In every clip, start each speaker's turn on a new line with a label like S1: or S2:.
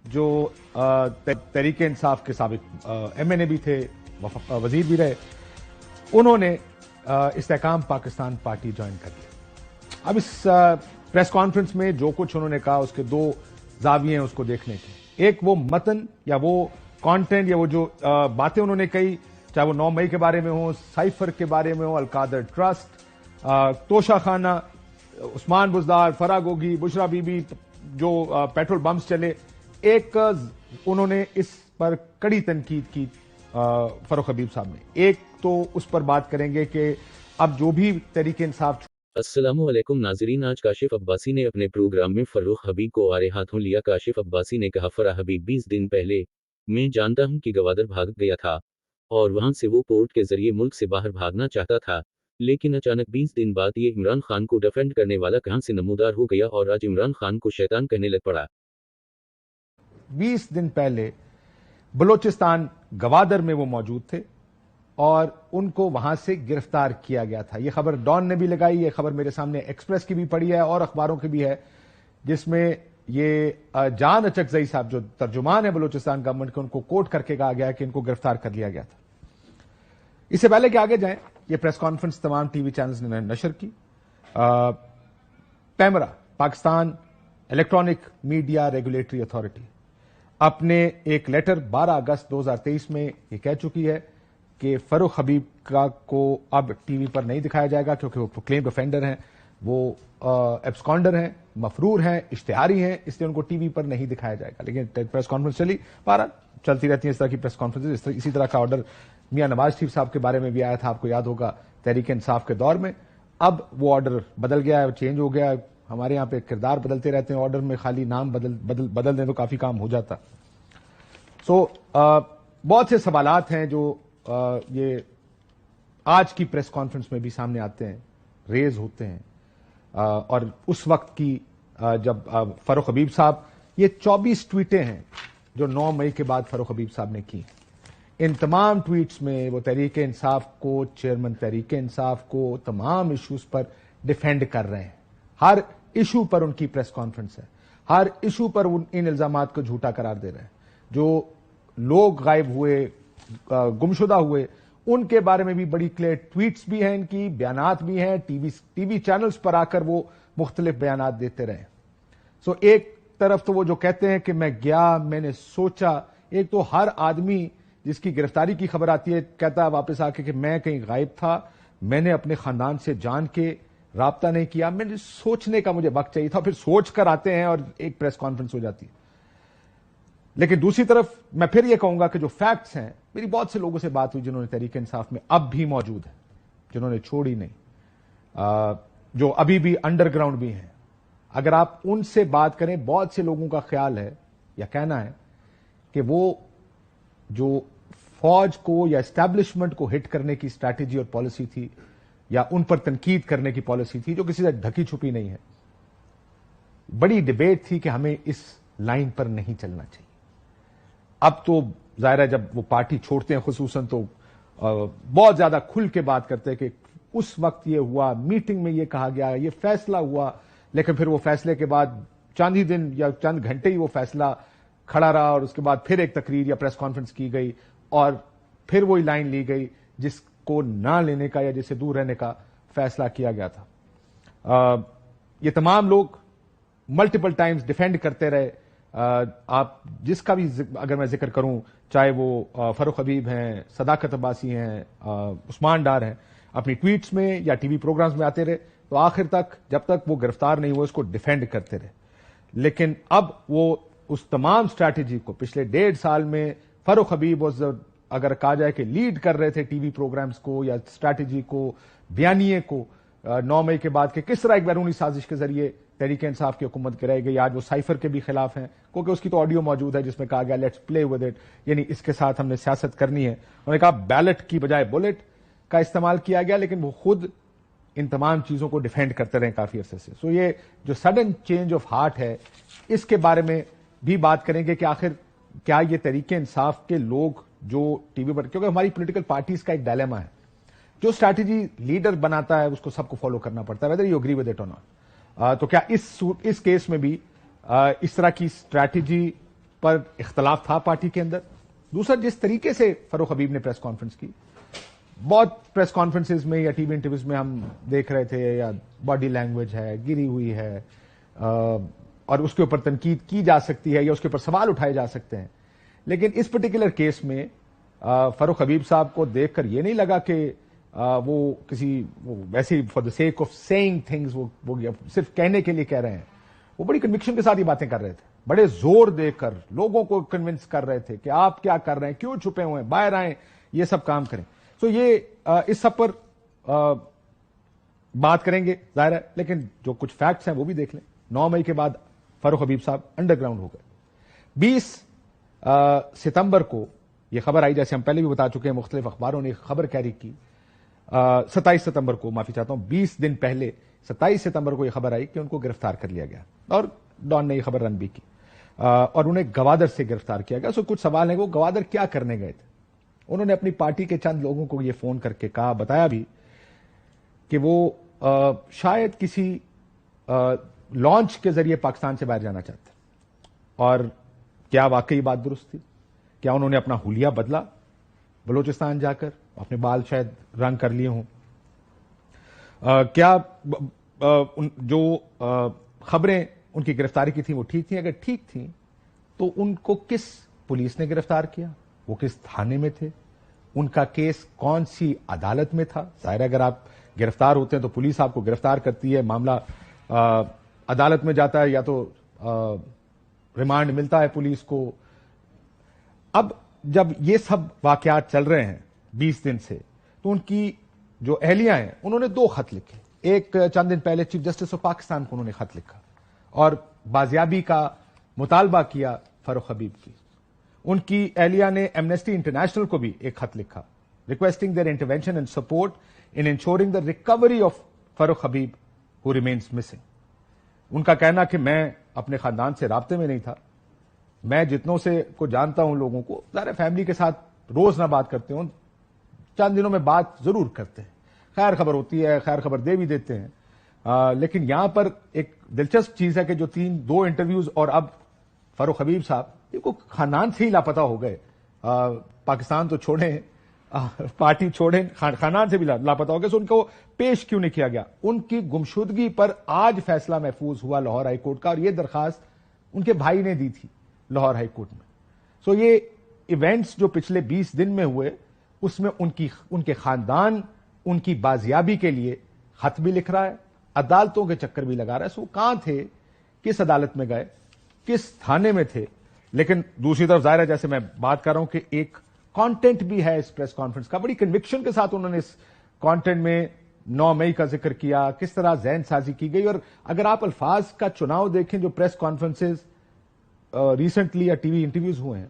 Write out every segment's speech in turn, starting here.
S1: جو तहरीक इंसाफ के साबिक MNA भी थे, वजीर भी रहे, उन्होंने इस्तेहकाम पाकिस्तान पार्टी ज्वाइन कर ली। अब इस प्रेस कॉन्फ्रेंस में जो कुछ उन्होंने कहा उसके दो जाविये हैं उसको देखने के। एक वो मतन या वो कंटेंट या वो जो बातें उन्होंने कही, चाहे वो 9 मई के बारे में हो, साइफर के बारे में हो, अलकादर ट्रस्ट, तोशा खाना, उस्मान बुजदार, फराह गोगी, बुशरा बीबी, जो पेट्रोल बम्स चले, एक उन्होंने इस पर कड़ी तनकीद की फरूख हबीब साहब ने। एक तो उस पर बात करेंगे कि अब जो भी तहरीक इंसाफ।
S2: अस्सलामु अलैकुम नाज़रीन, आज काशिफ अब्बासी ने अपने प्रोग्राम में फर्रुख हबीब को आड़े हाथों लिया। काशिफ अब्बासी ने कहा, फराह हबीब 20 दिन पहले मैं जानता हूं कि गवादर भाग गया था और वहां से वो पोर्ट के जरिए मुल्क से बाहर भागना चाहता था, लेकिन अचानक 20 दिन बाद ये इमरान खान को डिफेंड करने वाला कहां से नमूदार हो गया और आज इमरान खान को शैतान कहने लग पड़ा।
S1: 20 दिन पहले बलोचिस्तान गवादर में वो मौजूद थे और उनको वहां से गिरफ्तार किया गया था। ये खबर डॉन ने भी लगाई, ये खबर मेरे सामने एक्सप्रेस की भी पड़ी है और अखबारों की भी है, जिसमें ये जान अचकजई साहब जो तर्जुमान है बलोचिस्तान गवर्नमेंट के, उनको कोट करके कहा गया कि इनको गिरफ्तार कर लिया गया था। इससे पहले कि आगे जाएं, ये प्रेस कॉन्फ्रेंस तमाम टीवी चैनल्स ने नशर की। PEMRA, Pakistan electronic media regulatory authority, अपने एक लेटर 12 अगस्त 2023 में ये कह चुकी है कि फरूख हबीब को अब टीवी पर नहीं दिखाया जाएगा क्योंकि वो प्रोक्लेम्ड ऑफेंडर हैं, वो एब्सकॉन्डर हैं, मफरूर हैं, इश्तिहारी हैं, इसलिए उनको टीवी पर नहीं दिखाया जाएगा। लेकिन प्रेस कॉन्फ्रेंस चली, बारह चलती रहती है इस तरह की प्रेस कॉन्फ्रेंस। इसी तरह का ऑर्डर मियां नवाज शरीफ साहब के बारे में भी आया था, आपको याद होगा, तहरीक इंसाफ के दौर में। अब वो ऑर्डर बदल गया है, चेंज हो गया है। हमारे यहां पे किरदार बदलते रहते हैं, ऑर्डर में खाली नाम बदल दें तो काफी काम हो जाता। बहुत से सवालात हैं जो ये आज की प्रेस कॉन्फ्रेंस में भी सामने आते हैं, रेज होते हैं। और उस वक्त की जब फरूख हबीब साहब, ये 24 ट्वीटें हैं जो 9 मई के बाद फरूख हबीब साहब ने की। इन तमाम ट्वीट्स में वो तहरीक इंसाफ को, चेयरमैन तहरीक इंसाफ को तमाम इश्यूज पर डिफेंड कर रहे हैं। हर इशू पर उनकी प्रेस कॉन्फ्रेंस है, हर इशू पर इन इल्जामात को झूठा करार दे रहे हैं। जो लोग गायब हुए, गुमशुदा हुए, उनके बारे में भी बड़ी क्लियर ट्वीट्स भी हैं इनकी, बयानात भी हैं, टीवी चैनल्स पर आकर वो मुख्तलिफ बयानात देते रहे। सो एक तरफ तो वो जो कहते हैं कि मैं गया, मैंने सोचा, एक तो हर आदमी जिसकी गिरफ्तारी की खबर आती है कहता है वापस आके कि मैं कहीं गायब था, मैंने अपने खानदान से जान के राब्ता नहीं किया, मैंने सोचने का मुझे वक्त चाहिए था, फिर सोच कर आते हैं और एक प्रेस कॉन्फ्रेंस हो जाती है। लेकिन दूसरी तरफ मैं फिर यह कहूंगा कि जो फैक्ट्स हैं, मेरी बहुत से लोगों से बात हुई जिन्होंने तहरीक इंसाफ में अब भी मौजूद है, जिन्होंने छोड़ी नहीं, जो अभी भी अंडरग्राउंड भी हैं। अगर आप उनसे बात करें, बहुत से लोगों का ख्याल है या कहना है कि वो जो फौज को या एस्टैब्लिशमेंट को हिट करने की स्ट्रैटेजी और पॉलिसी थी, या उन पर तनकीद करने की पॉलिसी थी, जो किसी से ढकी छुपी नहीं है, बड़ी डिबेट थी कि हमें इस लाइन पर नहीं चलना चाहिए। अब तो जाहिर है जब वो पार्टी छोड़ते हैं खुसूसन तो बहुत ज्यादा खुल के बात करते हैं कि उस वक्त ये हुआ, मीटिंग में ये कहा गया, ये फैसला हुआ, लेकिन फिर वो फैसले के बाद चंद ही दिन या चंद घंटे ही वो फैसला खड़ा रहा और उसके बाद फिर एक तकरीर या प्रेस कॉन्फ्रेंस की गई और फिर वही लाइन ली गई जिसको ना लेने का या जिससे दूर रहने का फैसला किया गया था। ये तमाम लोग मल्टीपल टाइम्स डिफेंड करते रहे। आप जिसका भी अगर मैं जिक्र करूं, चाहे वो फरूख हबीब हैं, सदाकत अब्बासी हैं, उस्मान डार हैं, अपनी ट्वीट्स में या टीवी प्रोग्राम्स में आते रहे, तो आखिर तक जब तक वो गिरफ्तार नहीं हुए उसको डिफेंड करते रहे। लेकिन अब वो उस तमाम स्ट्रैटेजी को पिछले 1.5 साल में फरूख हबीब अगर कहा जाए कि लीड कर रहे थे टीवी प्रोग्राम्स को या स्ट्रैटेजी को, बयानिए को 9 मई के बाद के किस तरह एक बैरूनी साजिश के जरिए तहरीक इंसाफ की हुकूमत गिराई गई। आज वो साइफर के भी खिलाफ हैं, क्योंकि उसकी तो ऑडियो मौजूद है जिसमें कहा गया लेट्स प्ले विद इट, यानी इसके साथ हमने सियासत करनी है। उन्होंने कहा बैलेट की बजाय बुलेट का इस्तेमाल किया गया, लेकिन वो खुद इन तमाम चीजों को डिफेंड करते रहे काफी अरसे से। सो ये जो सडन चेंज ऑफ हार्ट है, इसके बारे में भी बात करेंगे कि आखिर क्या ये तहरीक इंसाफ के लोग जो टीवी पर, क्योंकि हमारी पॉलिटिकल पार्टीज का एक डायलेमा है, जो स्ट्रैटेजी लीडर बनाता है उसको सबको फॉलो करना पड़ता है, whether you agree with it और नॉट। तो क्या इस केस में भी इस तरह की स्ट्रैटेजी پر اختلاف تھا پارٹی کے اندر. دوسرا, جس طریقے سے فاروق حبیب نے پریس کانفرنس کی, بہت پریس کانفرنسز میں یا ٹی وی انٹرویوز میں ہم دیکھ رہے تھے, یا باڈی لینگویج ہے, گری ہوئی ہے, اور اس کے اوپر تنقید کی جا سکتی ہے یا اس کے اوپر سوال اٹھائے جا سکتے ہیں. لیکن اس پرٹیکولر کیس میں فاروق حبیب صاحب کو دیکھ کر یہ نہیں لگا کہ وہ کسی ویسے for the sake of seeing things وہ صرف کہنے کے لیے کہہ رہے ہیں. وہ بڑی کنوکشن کے ساتھ یہ باتیں کر رہے تھے, بڑے زور دے کر لوگوں کو کنونس کر رہے تھے کہ آپ کیا کر رہے ہیں, کیوں چھپے ہوئے ہیں, باہر آئیں, یہ سب کام کریں. سو یہ اس سب پر بات کریں گے ظاہر ہے, لیکن جو کچھ فیکٹس ہیں وہ بھی دیکھ لیں. 9 مئی کے بعد فاروق حبیب صاحب انڈر گراؤنڈ ہو گئے. 20 ستمبر کو یہ خبر آئی, جیسے ہم پہلے بھی بتا چکے ہیں, مختلف اخباروں نے خبر کیری کی. 27 ستمبر کو, معافی چاہتا ہوں, 20 دن پہلے 27 ستمبر کو یہ خبر آئی کہ ان کو گرفتار کر لیا گیا, اور ڈان نے یہ خبر رن بھی کی, اور انہیں گوادر سے گرفتار کیا گیا. سو کچھ سوال ہیں, وہ گوادر کیا کرنے گئے تھے؟ انہوں نے اپنی پارٹی کے چند لوگوں کو یہ فون کر کے کہا, بتایا بھی کہ وہ شاید کسی لانچ کے ذریعے پاکستان سے باہر جانا چاہتے ہیں. اور کیا واقعی بات درست تھی؟ کیا انہوں نے اپنا حلیہ بدلا بلوچستان جا کر, اپنے بال شاید رنگ کر لیے ہوں؟ کیا جو خبریں ان کی گرفتاری کی تھیں وہ ٹھیک تھیں؟ اگر ٹھیک تھیں تو ان کو کس پولیس نے گرفتار کیا, وہ کس تھانے میں تھے, ان کا کیس کون سی عدالت میں تھا؟ ظاہر ہے اگر آپ گرفتار ہوتے ہیں تو پولیس آپ کو گرفتار کرتی ہے, معاملہ عدالت میں جاتا ہے, یا تو ریمانڈ ملتا ہے پولیس کو. اب جب یہ سب واقعات چل رہے ہیں 20 دن سے, تو ان کی جو اہلیہ ہیں انہوں نے 2 خط لکھے. ایک چند دن پہلے چیف جسٹس آف پاکستان کو انہوں نے خط لکھا اور بازیابی کا مطالبہ کیا فاروق حبیب کی. ان کی اہلیہ نے ایمنسٹی انٹرنیشنل کو بھی ایک خط لکھا, requesting their intervention and support in ensuring the recovery of Farooq Habib who remains missing. ان کا کہنا کہ میں اپنے خاندان سے رابطے میں نہیں تھا, میں جتنوں سے کو جانتا ہوں لوگوں کو, ظاہر فیملی کے ساتھ روز نہ بات کرتے ہوں, چند دنوں میں بات ضرور کرتے ہیں, خیر خبر ہوتی ہے, خیر خبر دے بھی دیتے ہیں. لیکن یہاں پر ایک دلچسپ چیز ہے کہ جو 2 انٹرویوز اور اب فاروق حبیب صاحب یہ کو خاندان سے ہی لاپتہ ہو گئے. پاکستان تو چھوڑیں, پارٹی چھوڑیں, خاندان سے بھی لاپتہ ہو گئے. سو ان کو پیش کیوں نہیں کیا گیا؟ ان کی گمشدگی پر آج فیصلہ محفوظ ہوا لاہور ہائی کورٹ کا, اور یہ درخواست ان کے بھائی نے دی تھی لاہور ہائی کورٹ میں. سو یہ ایونٹس جو پچھلے 20 دن میں ہوئے, اس میں ان کے خاندان ان کی بازیابی کے لیے خط بھی لکھ رہا ہے, عدالتوں کے چکر بھی لگا رہا ہے. سو کہاں تھے, کس عدالت میں گئے, کس تھانے میں تھے؟ لیکن دوسری طرف ظاہر ہے, جیسے میں بات کر رہا ہوں کہ ایک کانٹینٹ بھی ہے اس پریس کانفرنس کا, بڑی کنوکشن کے ساتھ انہوں نے اس کانٹینٹ میں 9 مئی کا ذکر کیا, کس طرح ذہن سازی کی گئی. اور اگر آپ الفاظ کا چناؤ دیکھیں جو پریس کانفرنسز ریسنٹلی یا ٹی وی انٹرویوز ہوئے ہیں,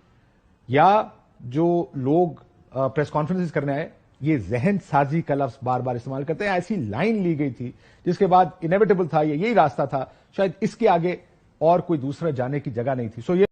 S1: یا جو لوگ پریس کانفرنسز کرنے آئے, یہ ذہن سازی کا لفظ بار بار استعمال کرتے ہیں. ایسی لائن لی گئی تھی جس کے بعد انیویٹیبل تھا, یہی راستہ تھا, شاید اس کے آگے اور کوئی دوسرا جانے کی جگہ نہیں تھی. سو یہ